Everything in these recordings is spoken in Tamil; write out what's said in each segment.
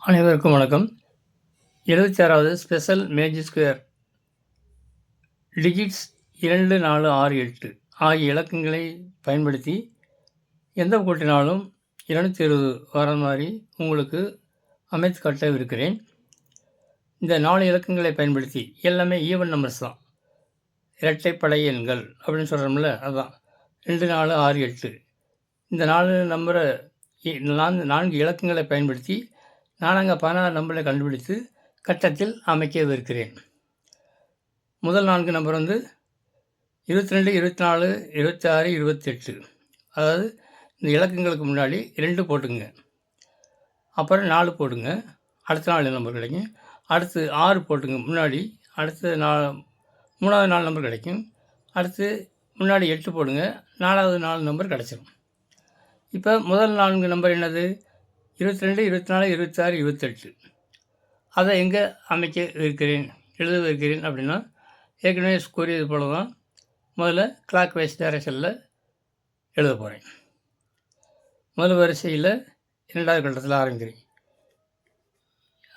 அனைவருக்கும் வணக்கம். 76வது ஸ்பெஷல் மேஜிக் ஸ்கொயர் டிஜிட்ஸ் 2, 4, 6, 8 ஆகிய இலக்கங்களை பயன்படுத்தி எந்த கூட்டினாலும் 220 வர மாதிரி உங்களுக்கு அமைத்து காட்டவிருக்கிறேன். இந்த 4 இலக்கங்களை பயன்படுத்தி எல்லாமே ஈவன் நம்பர்ஸ் தான். இரட்டைப்படை எண்கள் அப்படின்னு சொல்கிறோம்ல, அதுதான் 2, 4, 6, 8. இந்த 4 நம்பரை 4 இலக்கங்களை பயன்படுத்தி நான் அங்கே 16 நம்பரை கண்டுபிடித்து கட்டத்தில் அமைக்கவிருக்கிறேன். முதல் 4 நம்பர் 22, 24, 26, 28. அதாவது இந்த இலக்கங்களுக்கு முன்னாடி 2 போட்டுங்க, அப்புறம் 4 போடுங்க, அடுத்த 4 நம்பர் கிடைக்கும். அடுத்து 6 போட்டுங்க முன்னாடி, அடுத்து 3வது 4 நம்பர் கிடைக்கும். அடுத்து முன்னாடி 8 போடுங்க, 4வது 4 நம்பர் கிடச்சிடும். இப்போ முதல் 4 நம்பர் என்னது? 22, 24, 26, 28. அதை எங்கே எழுதவிருக்கிறேன் அப்படின்னா, ஏற்கனவே கூறியது போல தான் முதல்ல கிளாக் வைஸ் டைரக்ஷனில் எழுத போகிறேன். முதல் வரிசையில் 2வது கட்டத்தில் ஆரம்பிக்கிறேன்.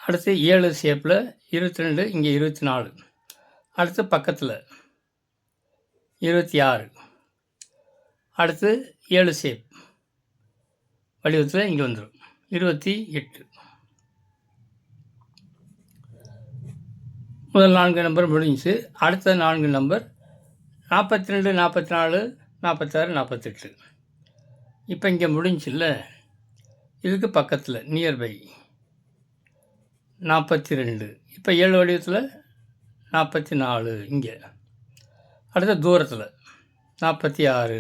அடுத்து 7 ஷேப்பில் 22, இங்கே 24. அடுத்து பக்கத்தில் 26. அடுத்து 7 ஷேப் வடிவத்தில் இங்கே வந்துடும் 28. முதல் 4 நம்பர் முடிஞ்சிச்சு. அடுத்த 4 நம்பர் 42, 44, 46, 48. இப்போ இங்கே முடிஞ்சில்ல, இதுக்கு பக்கத்தில் நியர்பை 42. இப்போ 7 வடிவத்தில் 44 இங்கே. அடுத்த தூரத்தில் 46.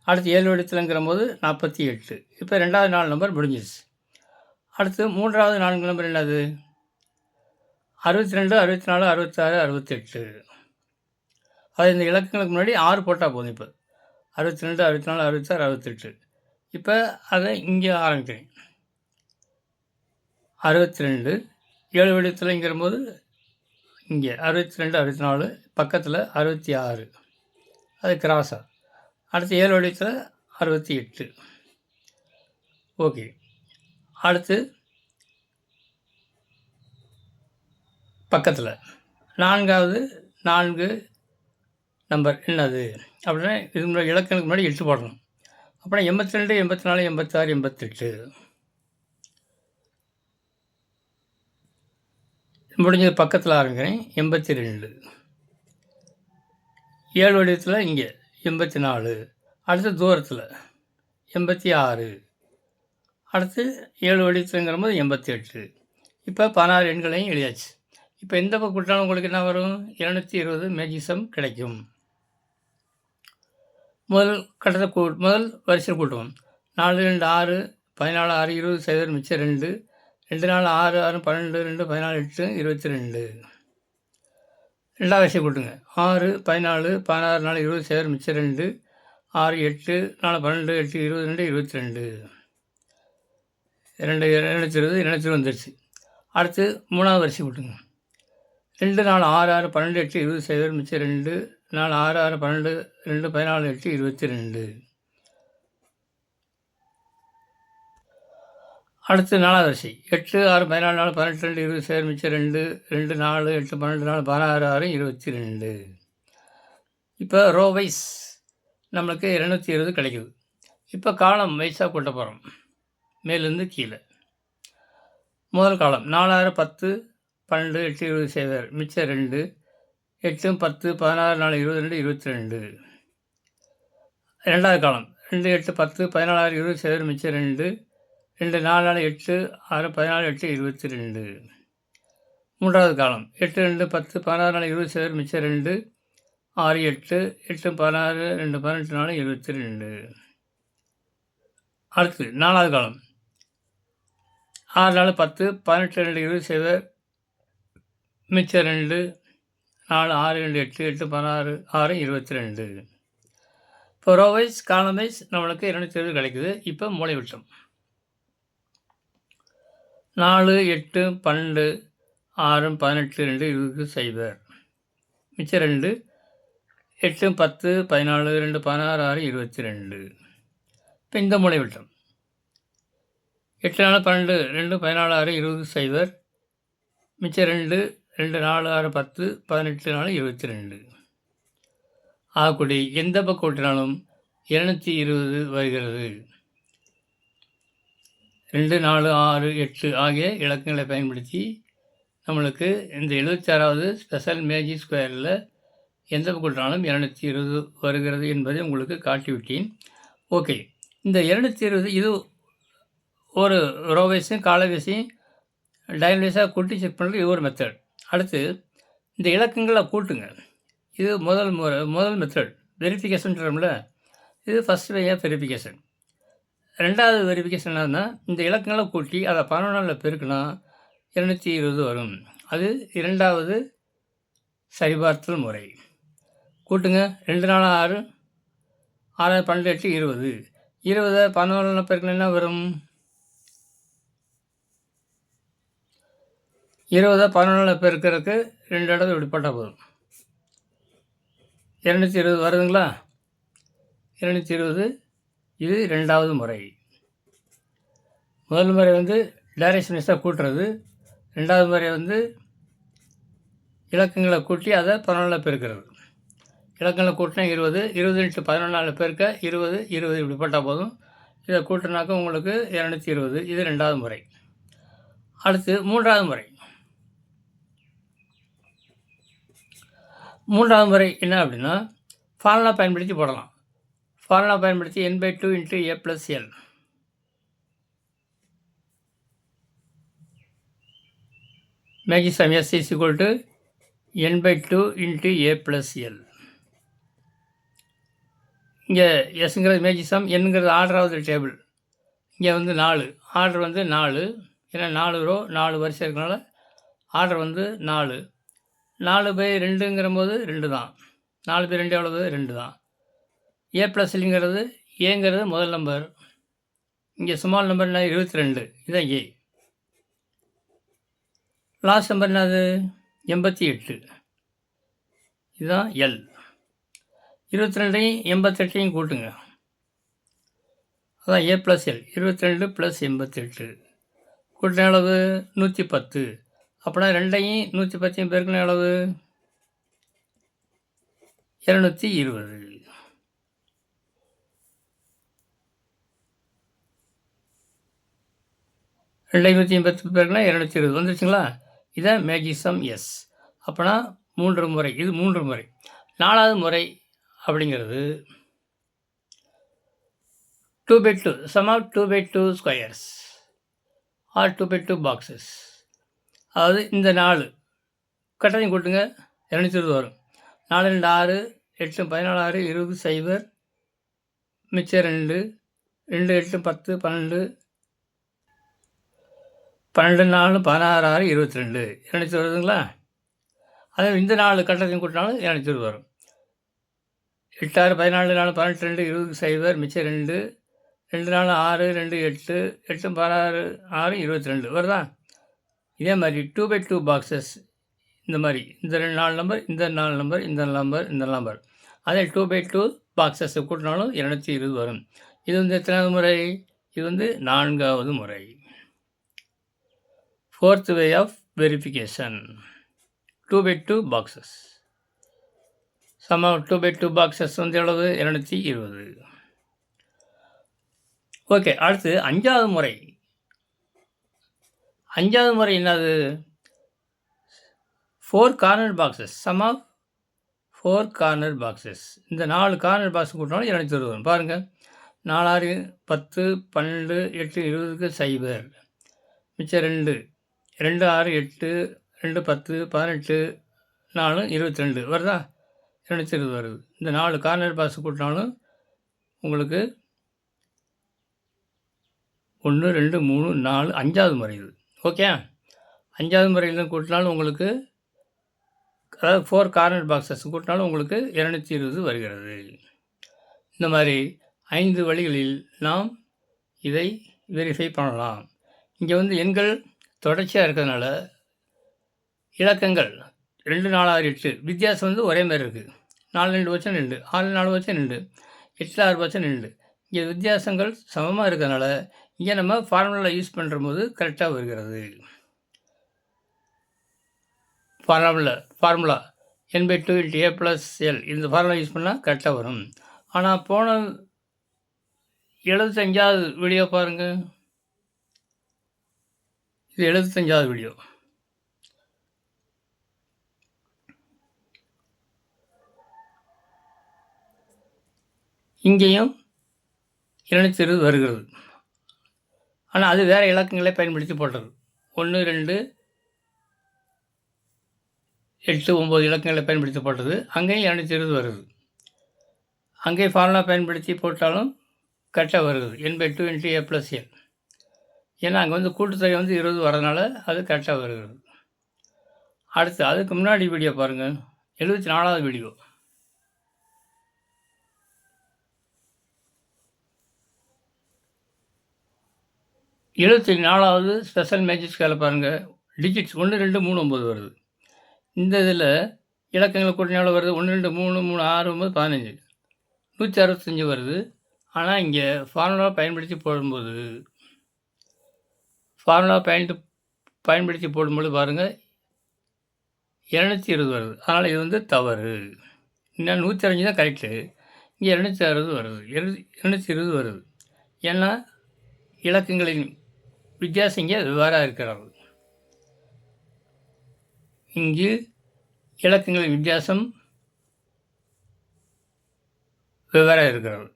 அடுத்து 7 வடிவத்தில்ங்கிற போது 48. இப்போ 2வது 4 நம்பர் முடிஞ்சிச்சு. அடுத்து 3வது 4 நம்பர் என்னது? 62, 64, 66, 68. அது இந்த இலக்கங்களுக்கு முன்னாடி 6 போட்டால் போதும். இப்போ 62, 64, 66, 68. இப்போ அதை இங்கே ஆரம்பிக்கிறேன். 62 7 வடிவத்தில்ங்கிற போது இங்கே 62, 64, பக்கத்தில் 66. அது கிராஸாக. அடுத்து 7 வடிவத்தில் 68. ஓகே. அடுத்து பக்கத்தில் 4வது 4 நம்பர் என்னது அப்படின்னா, இது முன்னாடி இலக்கணத்துக்கு முன்னாடி 8 போடணும். அப்புறம் 82, 84, 86, 88. முடிஞ்சது பக்கத்தில் ஆரம்பிக்கிறேன். 82. 7 வடிவத்தில் இங்கே 84. அடுத்து தூரத்தில் 86. அடுத்து 7 வடிவத்தில்ங்கிற போது 88. இப்போ 16 எண்களையும் எழுதியாச்சு. இப்போ எந்த பக்கம் கூட்டினாலும் உங்களுக்கு என்ன வரும்? 220 மேஜிசம் கிடைக்கும். முதல் வரிசையில் கூட்டுவோம். 4, 2, 6, 14, 6, 20, 0, மிச்சம் 2. 2, 4, 6, 6, 12, 2, 14, 8, 22. 2வது வரிசை கூட்டுங்க. 6, 14, 16, 4, 20, 0, மிச்சம் 2. 6, 8, 4, 12, 8, 22, 22. 220 வந்துடுச்சு. அடுத்து 3வது வரிசை கூட்டுங்க. 2, 4, 6, 6, 12, 8, 20, 0, மிச்சம் 2. 4, 6, 6, 12, 2, 14, 8, 22. அடுத்து 4வது வரிசை 8, 6, 14, 4, 18, 2, 20, 0, மிச்சம் 2. 2, 4, 8, 12, 4, 16, 6, 22. இப்போ ரோ வைஸ் நம்மளுக்கு 220 கிடைக்குது. இப்போ காலம் வைஸாக கூட்ட போகிறோம், மேலேருந்து கீழே. முதல் காலம் 4, 6, 10, 12, 8, 20, 0, மிச்சம் 2. 8, 10, 16, 4, 22, 22. 2வது காலம் 2, 8, 10, 14, 20, 0, மிச்சம் 2. 2, 4, 8, 6, 14, 8, 22. 3வது காலம் 8, 2, 10, 16, 20, 0, மிச்சம் 2. 6, 8, 8, 16, 2, 18, 4, 22. அடுத்து 4வது காலம் 6, 4, 10, 18, 2, 20, 0, மிச்சம் 2. 4, 6, 2, 8, 8, 16, 6, 22. இப்போ ரோ வைஸ் காலம் வைஸ் நம்மளுக்கு 220 கிடைக்குது. இப்போ மூலை விட்டம் 4, 8, 12, 6, 18, 2, 20, 0, மிச்சம் 2. 8, 10, 14, 2, 16, 6, 22. இப்போ இந்த மூலை விட்டம் 8 4 12 2 14 6 20 0 மிச்சம் 2 2 4 6 10 18 4 22 ஆகக்கூடிய எந்த பக்கம் கூட்டினாலும் 220 வருகிறது. 2 4 6 8 ஆகிய இலக்கங்களை பயன்படுத்தி நம்மளுக்கு இந்த 76வது ஸ்பெஷல் மேஜிக் ஸ்கொயரில் எந்த பக்கம் கூட்டினாலும் 220 வருகிறது என்பதை உங்களுக்கு காட்டிவிட்டேன். ஓகே, இந்த 220 இது ஒரு ரோ வைஸையும் கால வைஸையும் டயல் வைஸாக கூட்டி செக் பண்ணுறது இது ஒரு மெத்தட். அடுத்து இந்த இலக்கங்களை கூட்டுங்க. இது முதல் மெத்தட். வெரிஃபிகேஷன் சொல்கிறோம்ல, இது ஃபஸ்ட் வே ஆஃப் வெரிஃபிகேஷன். ரெண்டாவது வெரிஃபிகேஷன் என்னன்னா, இந்த இலக்கங்களை கூட்டி அதை 11 பெருக்குனா 220 வரும். அது இரண்டாவது சரிபார்த்தல் முறை. கூட்டுங்க. 2 4 6 6 12 8 20 20 11 பெருக்குனா என்ன வரும்? 20 11 பெருக்கிறதுக்கு 2 தடவை இப்படி போட்டால் போதும். 220 வருதுங்களா? 220 இது ரெண்டாவது முறை. முதல் முறை வந்து டைரக்ஷன் வைஸாக கூட்டுறது. ரெண்டாவது முறை வந்து இலக்கங்களை கூட்டி அதை 11 பெருக்கிறது. இலக்கங்களை கூட்டினா 20 20 × 14 பெருக்க 20 20 இப்படி போட்டால் போதும். இதை கூட்டினாக்க உங்களுக்கு 220. இது ரெண்டாவது முறை. அடுத்து மூன்றாவது முறை. மூன்றாவது முறை என்ன அப்படின்னா, ஃபார்முலா பயன்படுத்தி போடலாம். ஃபார்முலா பயன்படுத்தி n/2 × a + l. Magic sum S = n/2 × a + l. இங்கே எஸ்ங்கிறது மேஜிக் சம், என்னங்கிறது ஆர்டராவது டேபிள். இங்கே வந்து 4 ஆர்டர் வந்து 4. ஏன்னா 4 ரோ 4 வரிசை இருக்கனால ஆர்டர் வந்து 4. 4/2ங்கிற போது 2 தான். 4/2 எவ்வளவு? 2 தான். a + lங்கிறது ஏங்கிறது முதல் நம்பர். இங்கே ஸ்மால் நம்பர் என்ன? 22. இதுதான் ஏ. லாஸ்ட் நம்பர் என்னது? 88. இதுதான் எல். 22ஐயும் 88ஐயும் கூட்டுங்க. அதான் a + l. 22 + 88 கூட்டின அளவு 110. அப்படின்னா 2ஐயும் 110ஐயும் பெருக்கின அளவு 220. ரெண்டையும் 110 பேருக்குனா 220 வந்துருச்சுங்களா? இதான் மேஜிக் சம் எஸ். அப்போனா 3 முறை. இது 3 முறை. 4வது முறை அப்படிங்கிறது 2/2 sum of 2/2 squares or 2/2 boxes. அதாவது இந்த 4 கட்டத்தையும் கூட்டுங்க, 220 வரும். 4 2 6 8 14 6 20 0 மிச்சம் 2 2 8 10 12 12 4 16 6 22 220 வருதுங்களா? அதே இந்த 4 கட்டத்தையும் கூட்டினாலும் 220 வரும். 8 6 14 4 18 2 20 0 மிச்சம் 2 2 4 6 2 8 8 16 6 22 வருதா? இதே மாதிரி 2/2 பாக்ஸஸ் இந்த மாதிரி இந்த 4 நம்பர், இந்த 4 நம்பர், இந்த நம்பர், இந்த நம்பர். அதே 2/2 பாக்ஸஸை கூட்டினாலும் 220 வரும். இது வந்து எத்தனாவது முறை? இது வந்து 4வது முறை. 4th way of verification. 2/2 boxes. Sum of 2/2 boxes வந்து எவ்வளவு? 220. ஓகே, அடுத்து 5வது முறை. 5வது முறை என்னது? 4 corner boxes. Sum of 4 corner boxes. இந்த 4 கார்னர் பாக்ஸ் கூட்டினாலும் 220 வரும். பாருங்கள், 4 6 10 12 8 20க்கு 0 மிச்சம் 2 2 6 8 2 10 18 4 22 வருதா? 220 வருது. இந்த 4 கார்னர் பாக்ஸ் கூட்டினாலும் உங்களுக்கு 1 2 3 4 5வது முறை இது. ஓகே, 5வது முறையில் கூட்டினாலும் உங்களுக்கு, அதாவது 4 கார்னர் பாக்ஸஸ் கூட்டினாலும் உங்களுக்கு 220 வருகிறது. இந்த மாதிரி 5 வழிகளில் நாம் இதை வெரிஃபை பண்ணலாம். இங்கே வந்து எண்கள் தொடர்ச்சியாக இருக்கிறதுனால இலக்கங்கள் 2 4 6 8 வித்தியாசம் வந்து ஒரே மாதிரி இருக்குது. 4 2 வச்சா 2, 6 4 வச்சா 2, 8 6 வச்சா 2. இங்கே வித்தியாசங்கள் சமமாக இருக்கிறதுனால இங்கே நம்ம ஃபார்முலா யூஸ் பண்ணுறபோது கரெக்டாக வருகிறது. ஃபார்முலா n/2 × a + l இந்த ஃபார்முலா யூஸ் பண்ணால் கரெக்டாக வரும். ஆனால் போன 75வது வீடியோ பாருங்கள். இது 75வது வீடியோ. இங்கேயும் 220 வருகிறது. ஆனால் அது வேறு இலக்கங்களை பயன்படுத்தி போட்டது. 1, 2, 8, 9 இலக்கங்களை பயன்படுத்தி போட்டது. அங்கேயும் 220 வருது. அங்கே ஃபார்முலா பயன்படுத்தி போட்டாலும் கரெக்டாக வருது. n/2 × a + l. ஏன்னா அங்கே வந்து கூட்டுத்தொகை வந்து 20 வரதுனால அது கரெக்டாக வருகிறது. அடுத்து அதுக்கு முன்னாடி வீடியோ பாருங்கள். 74வது வீடியோ. 74வது ஸ்பெஷல் மேஜிக் ஸ்கேலை பாருங்கள். டிஜிட்ஸ் 1, 2, 3, 9 வருது. இந்த இதில் இலக்கங்கள் கூட்டினால வருது. 1, 2, 3, 3, 6, 9, 15. 165 வருது. ஆனால் இங்கே ஃபார்முலா பயன்படுத்தி போடும்போது பாருங்கள் 220 வருது. அதனால் இது வந்து தவறு. இன்னும் 105 தான் கரெக்டு. இங்கே 260 வருது. 220 வருது. ஏன்னா இலக்கங்களின் வித்தியாசம் இங்கே வெவ்வேறாக இருக்கிறது. இங்கு இலக்கங்களின் வித்தியாசம் வெவ்வேறாக இருக்கிறது.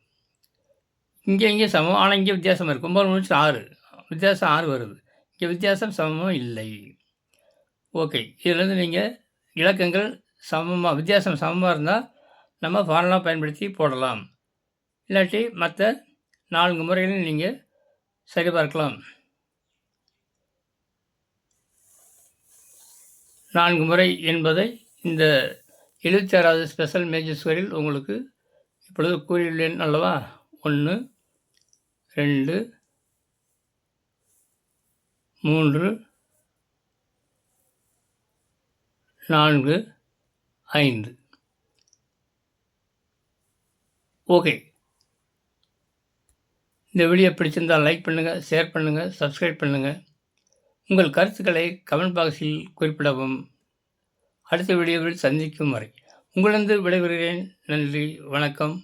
இங்கே சமம். ஆனால் இங்கே வித்தியாசம் இருக்குது. 9, 6 வித்தியாசம் 6 வருது. இங்கே வித்தியாசம் சமமாக இல்லை. ஓகே, இதிலேருந்து நீங்கள் இலக்கங்கள் வித்தியாசம் சமமாக இருந்தால் நம்ம ஃபார்முலா பயன்படுத்தி போடலாம். இல்லாட்டி மற்ற 4 முறைகளையும் நீங்கள் சரிபார்க்கலாம். 4 முறை என்பதை இந்த 76வது ஸ்பெஷல் மேஜிக் ஸ்கொயரில் உங்களுக்கு இப்பொழுது கூறியுள்ளேன் அல்லவா? 1, 2, 3, 4, 5. ஓகே, இந்த வீடியோ பிடிச்சிருந்தால் லைக் பண்ணுங்கள், ஷேர் பண்ணுங்கள், சப்ஸ்கிரைப் பண்ணுங்கள். உங்கள் கருத்துக்களை கமெண்ட் பாக்ஸில் குறிப்பிடவும். அடுத்த வீடியோவில் சந்திக்கும் வரை உங்களிடம் விடைபெறுகிறேன். நன்றி, வணக்கம்.